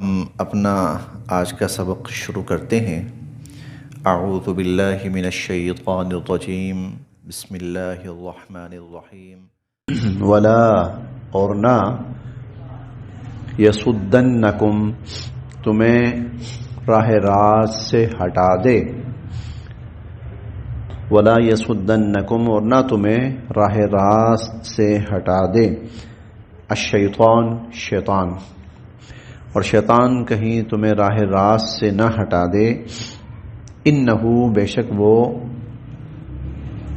ہم اپنا آج کا سبق شروع کرتے ہیں۔ اعوذ باللہ من الشیطان الرجیم، بسم اللہ الرحمن الرحیم۔ ولا اور نہ یصدنکم تمہیں راہ راست سے ہٹا دے، ولا یصدنکم اور نہ تمہیں راہ راست سے ہٹا دے، الشیطان شیطان، اور شیطان کہیں تمہیں راہ راست سے نہ ہٹا دے، انہو بے شک وہ،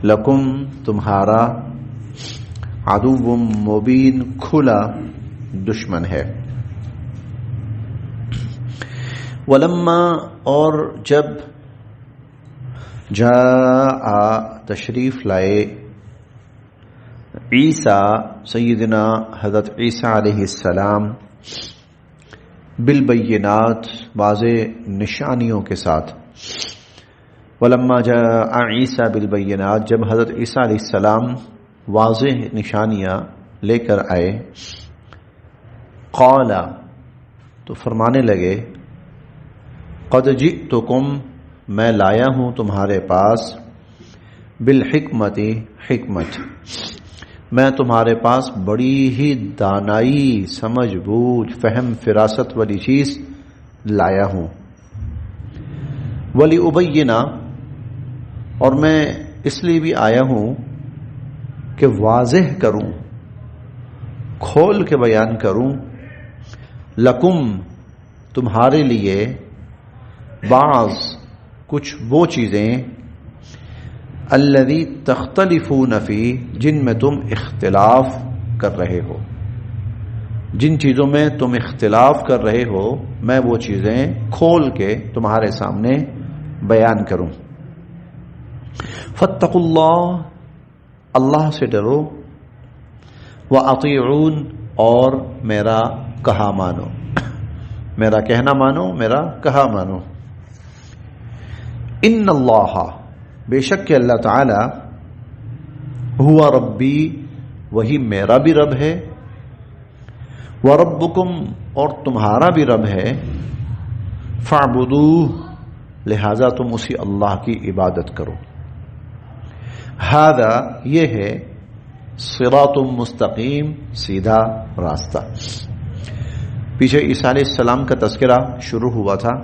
لکم تمہارا، عدو مبین کھلا دشمن ہے۔ ولما اور جب جاء تشریف لائے، عیسیٰ سیدنا حضرت عیسیٰ علیہ السلام، بالبینات واضح نشانیوں کے ساتھ، ولما جاء عیسیٰ بالبینات جب حضرت عیسیٰ علیہ السلام واضح نشانیاں لے کر آئے، قال تو فرمانے لگے، قد جئتکم میں لایا ہوں تمہارے پاس، بالحکمت حکمت، میں تمہارے پاس بڑی ہی دانائی، سمجھ بوجھ، فہم فراست والی چیز لایا ہوں، وَلِأُبَيِّنَ اور میں اس لیے بھی آیا ہوں کہ واضح کروں، کھول کے بیان کروں، لکم تمہارے لیے، بعض کچھ وہ چیزیں، الذی تختلفون فی جن میں تم اختلاف کر رہے ہو، جن چیزوں میں تم اختلاف کر رہے ہو میں وہ چیزیں کھول کے تمہارے سامنے بیان کروں۔ فاتقوا اللہ اللہ سے ڈرو، وَأَطِيعُونَ اور میرا کہا مانو، میرا کہنا مانو، میرا کہا مانو۔ ان اللہ بے شک کہ اللہ تعالی، ہوا ربی وہی میرا بھی رب ہے، وربکم اور تمہارا بھی رب ہے، فاعبدوہ لہذا تم اسی اللہ کی عبادت کرو۔ ھذا یہ ہے، صراط مستقیم سیدھا راستہ۔ پیچھے عیسیٰ علیہ السلام کا تذکرہ شروع ہوا تھا،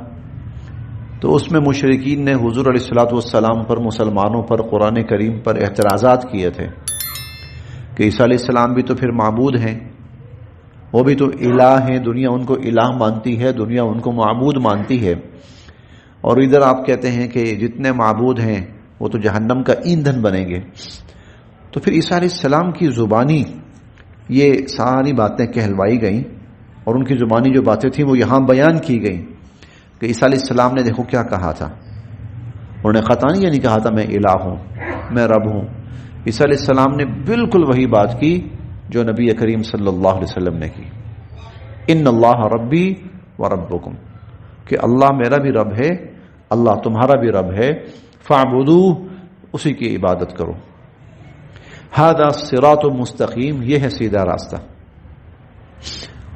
تو اس میں مشرکین نے حضور علیہ الصلوۃ والسلام پر، مسلمانوں پر، قرآن کریم پر اعتراضات کیے تھے کہ عیسیٰ علیہ السلام بھی تو پھر معبود ہیں، وہ بھی تو الہ ہیں، دنیا ان کو الہ مانتی ہے، دنیا ان کو معبود مانتی ہے، اور ادھر آپ کہتے ہیں کہ جتنے معبود ہیں وہ تو جہنم کا ایندھن بنیں گے۔ تو پھر عیسیٰ علیہ السلام کی زبانی یہ ساری باتیں کہلوائی گئیں، اور ان کی زبانی جو باتیں تھیں وہ یہاں بیان کی گئیں کہ عیسیٰ علیہ السلام نے دیکھو کیا کہا تھا، انہوں نے قطعاً یہ نہیں کہا تھا میں الہ ہوں، میں رب ہوں۔ عیسیٰ علیہ السلام نے بالکل وہی بات کی جو نبی کریم صلی اللہ علیہ وسلم نے کی، ان اللہ ربی و ربکم، کہ اللہ میرا بھی رب ہے، اللہ تمہارا بھی رب ہے، فاعبدوہ اسی کی عبادت کرو۔ ھذا صراط مستقیم یہ ہے سیدھا راستہ۔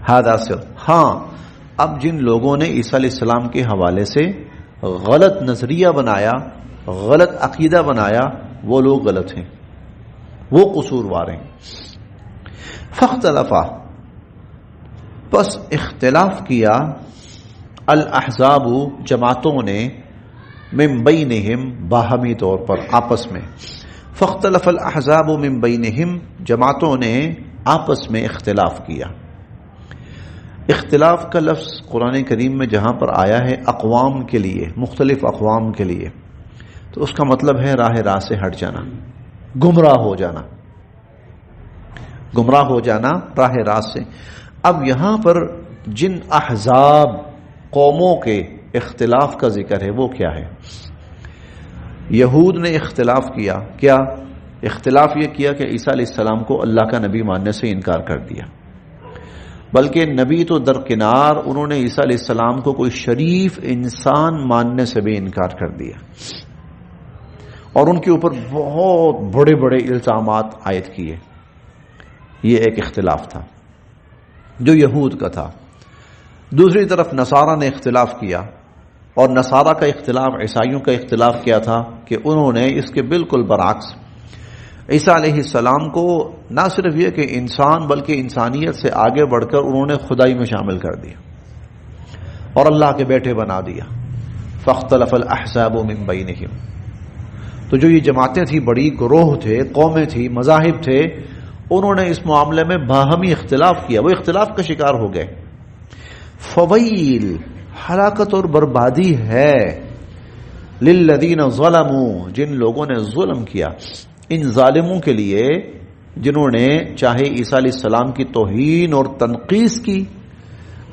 ھذا صراط، ہاں اب جن لوگوں نے عیسیٰ علیہ السلام کے حوالے سے غلط نظریہ بنایا، غلط عقیدہ بنایا، وہ لوگ غلط ہیں، وہ قصوروار ہیں۔ فاختلفا پس اختلاف کیا، الاحزاب جماعتوں نے، من بینہم باہمی طور پر آپس میں، فاختلف الاحزاب من بینہم جماعتوں نے آپس میں اختلاف کیا۔ اختلاف کا لفظ قرآن کریم میں جہاں پر آیا ہے اقوام کے لیے، مختلف اقوام کے لیے، تو اس کا مطلب ہے راہ راست سے ہٹ جانا، گمراہ ہو جانا، گمراہ ہو جانا راہ راست سے۔ اب یہاں پر جن احزاب قوموں کے اختلاف کا ذکر ہے وہ کیا ہے؟ یہود نے اختلاف کیا، کیا اختلاف یہ کیا کہ عیسیٰ علیہ السلام کو اللہ کا نبی ماننے سے انکار کر دیا، بلکہ نبی تو درکنار، انہوں نے عیسیٰ علیہ السلام کو کوئی شریف انسان ماننے سے بھی انکار کر دیا، اور ان کے اوپر بہت بڑے بڑے الزامات عائد کیے۔ یہ ایک اختلاف تھا جو یہود کا تھا۔ دوسری طرف نصارہ نے اختلاف کیا، اور نصارہ کا اختلاف عیسائیوں کا اختلاف کیا تھا کہ انہوں نے اس کے بالکل برعکس عیسیٰ علیہ السلام کو نہ صرف یہ کہ انسان بلکہ انسانیت سے آگے بڑھ کر انہوں نے خدائی میں شامل کر دیا اور اللہ کے بیٹے بنا دیا. فاختلف الاحزاب من بینہم. تو جو یہ جماعتیں تھیں، بڑی گروہ تھے، قومیں تھیں، مذاہب تھے، انہوں نے اس معاملے میں باہمی اختلاف کیا، وہ اختلاف کا شکار ہو گئے. فویل، ہلاکت اور بربادی ہے، للذین ظلموا، جن لوگوں نے ظلم کیا، ان ظالموں کے لیے جنہوں نے چاہے عیسیٰ علیہ السلام کی توہین اور تنقیص کی،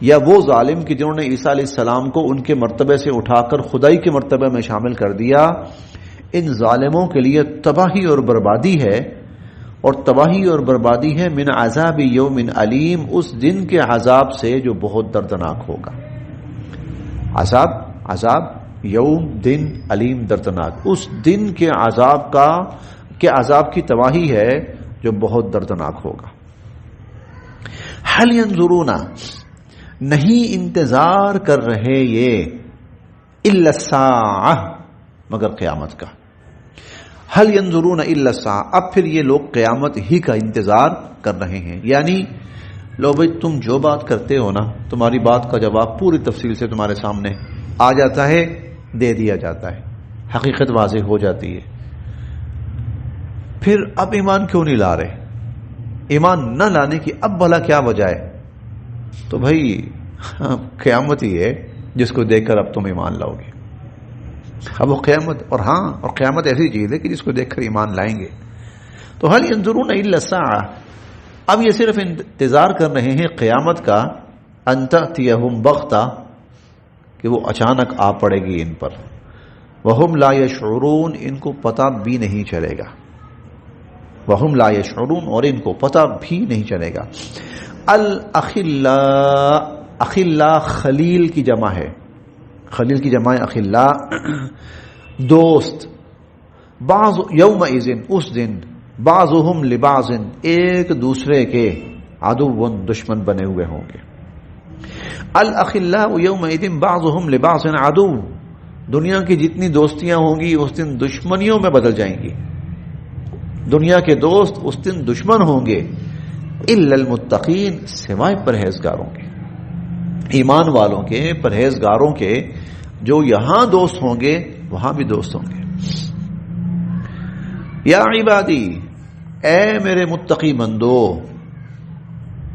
یا وہ ظالم کہ جنہوں نے عیسیٰ علیہ السلام کو ان کے مرتبے سے اٹھا کر خدائی کے مرتبے میں شامل کر دیا. ان ظالموں کے لیے تباہی اور بربادی ہے، اور تباہی اور بربادی ہے من عذاب یوم علیم، اس دن کے عذاب سے جو بہت دردناک ہوگا. عذاب یوم، دن، علیم، دردناک، اس دن کے عذاب کی تباہی ہے جو بہت دردناک ہوگا. حل ینظرون، نہیں انتظار کر رہے یہ، الا الساعہ، مگر قیامت کا. حل ینظرون الا الساعہ، اب پھر یہ لوگ قیامت ہی کا انتظار کر رہے ہیں. یعنی لو بھائی تم جو بات کرتے ہو نا، تمہاری بات کا جواب پوری تفصیل سے تمہارے سامنے آ جاتا ہے، دے دیا جاتا ہے، حقیقت واضح ہو جاتی ہے. پھر اب ایمان کیوں نہیں لا رہے؟ ایمان نہ لانے کی اب بھلا کیا وجہ ہے؟ تو بھائی قیامت ہی ہے جس کو دیکھ کر اب تم ایمان لاؤ گے. اب وہ قیامت، اور قیامت ایسی چیز ہے کہ جس کو دیکھ کر ایمان لائیں گے. تو حل ینظرون الا الساعہ، اب یہ صرف انتظار کر رہے ہیں قیامت کا، ان تأتیہم بغتہ، کہ وہ اچانک آ پڑے گی ان پر. وہم لا یشعرون، ان کو پتہ بھی نہیں چلے گا. وہم لا یشعرون، اور ان کو پتہ بھی نہیں چلے گا. الاخلاء، اخلاء خلیل کی جمع ہے، خلیل کی جمع ہے اخلاء، دوست. بعض یومئذ، اس دن، بعضهم لبعض، ایک دوسرے کے عدو، دشمن بنے ہوئے ہوں گے. الاخلاء یومئذ بعضهم لبعض عدو، دنیا کی جتنی دوستیاں ہوں گی اس دن دشمنیوں میں بدل جائیں گی. دنیا کے دوست اس دن دشمن ہوں گے. الا المتقین، سوائے پرہیزگاروں کے، ایمان والوں کے، پرہیزگاروں کے، جو یہاں دوست ہوں گے وہاں بھی دوست ہوں گے. یا عبادی، اے میرے متقی بندو،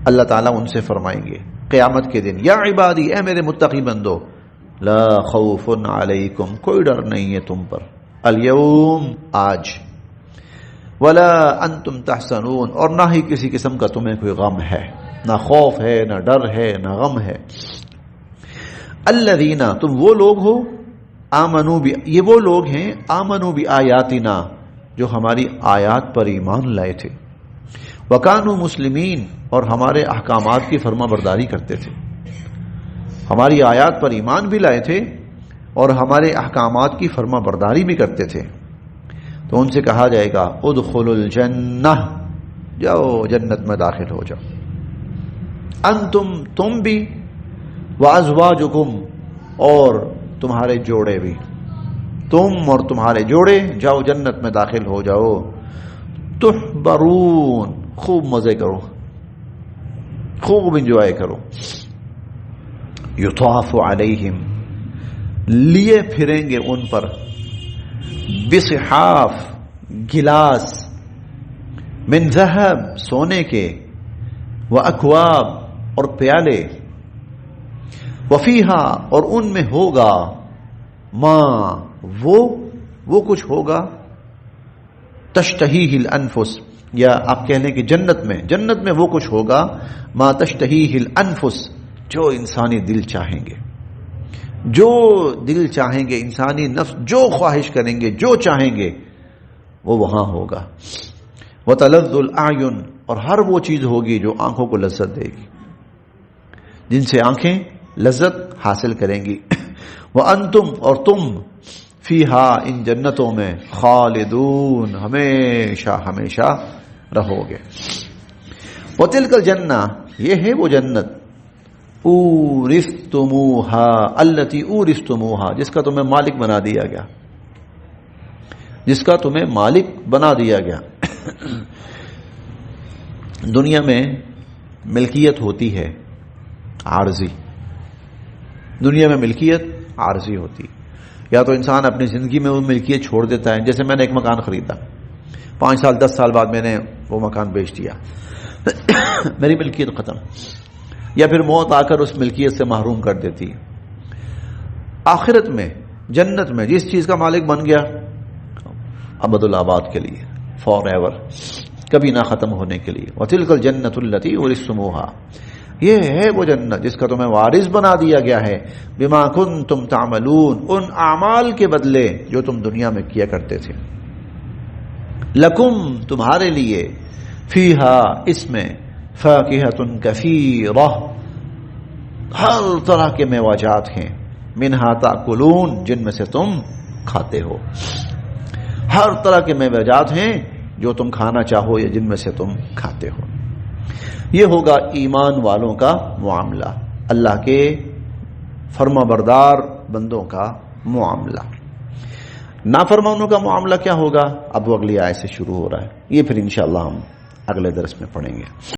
اللہ تعالیٰ ان سے فرمائیں گے قیامت کے دن، یا عبادی، اے میرے متقی بندو، لا خوف علیکم، کوئی ڈر نہیں ہے تم پر، الیوم، آج، ولا انتم تحزنون، اور نہ ہی کسی قسم کا تمہیں کوئی غم ہے، نہ خوف ہے، نہ ڈر ہے، نہ غم ہے. الذین، تم وہ لوگ ہو، آمنوا یہ وہ لوگ ہیں، آمنوا بآیاتنا، جو ہماری آیات پر ایمان لائے تھے، وکانوا مسلمین، اور ہمارے احکامات کی فرما برداری کرتے تھے. ہماری آیات پر ایمان بھی لائے تھے اور ہمارے احکامات کی فرما برداری بھی کرتے تھے. تو ان سے کہا جائے گا ادخلوا الجنہ، جاؤ جنت میں داخل ہو جاؤ. انتم، تم بھی، وازواجکم، اور تمہارے جوڑے بھی، تم اور تمہارے جوڑے جاؤ جنت میں داخل ہو جاؤ. تحبرون، خوب مزے کرو، خوب انجوائے کرو. یطاف علیہم، لیے پھریں گے ان پر، بصحاف، گلاس، من ذہب، سونے کے، واکواب، اور پیالے، وفیہا، اور ان میں ہوگا، ماں، وہ کچھ ہوگا، تشتہیہ الانفس، یا آپ کہہ لیں کہ جنت میں وہ کچھ ہوگا، ما تشتہیہ الانفس، جو انسانی دل چاہیں گے، جو دل چاہیں گے، انسانی نفس جو خواہش کریں گے، جو چاہیں گے وہ وہاں ہوگا. وتلذ الاعین، اور ہر وہ چیز ہوگی جو آنکھوں کو لذت دے گی، جن سے آنکھیں لذت حاصل کریں گی. وانتم، اور تم، فیہا، ان جنتوں میں، خالدون، ہمیشہ ہمیشہ رہو گے. وتلک الجنہ، یہ ہے وہ جنت، اورثتموہا التی اورثتموہا، جس کا تمہیں مالک بنا دیا گیا، جس کا تمہیں مالک بنا دیا گیا۔ دنیا میں ملکیت ہوتی ہے عارضی، دنیا میں ملکیت عارضی ہوتی، یا تو انسان اپنی زندگی میں وہ ملکیت چھوڑ دیتا ہے، جیسے میں نے ایک مکان خریدا، 5 سال 10 سال بعد میں نے وہ مکان بیچ دیا، میری ملکیت ختم، یا پھر موت آ کر اس ملکیت سے محروم کر دیتی ہے۔ آخرت میں جنت میں جس چیز کا مالک بن گیا ابد الآباد کے لیے، فار ایور، کبھی نہ ختم ہونے کے لیے۔ وَتِلْكَ الْجَنَّةُ الَّتِي أُورِثْتُمُوهَا، یہ ہے وہ جنت جس کا تمہیں وارث بنا دیا گیا ہے، بما کنتم تعملون، ان اعمال کے بدلے جو تم دنیا میں کیا کرتے تھے، لکم، تمہارے لیے، فیہا، اس میں، فاکہۃ کثیرہ، ہر طرح کے میوہ جات ہیں، منہا تاکلون، جن میں سے تم کھاتے ہو، ہر طرح کے میوہ جات ہیں جو تم کھانا چاہو یا جن میں سے تم کھاتے ہو۔ یہ ہوگا ایمان والوں کا معاملہ، اللہ کے فرما بردار بندوں کا معاملہ۔ نافرمانوں کا معاملہ کیا ہوگا اب وہ اگلی آیت سے شروع ہو رہا ہے، یہ پھر انشاءاللہ ہم اگلے درس میں پڑھیں گے۔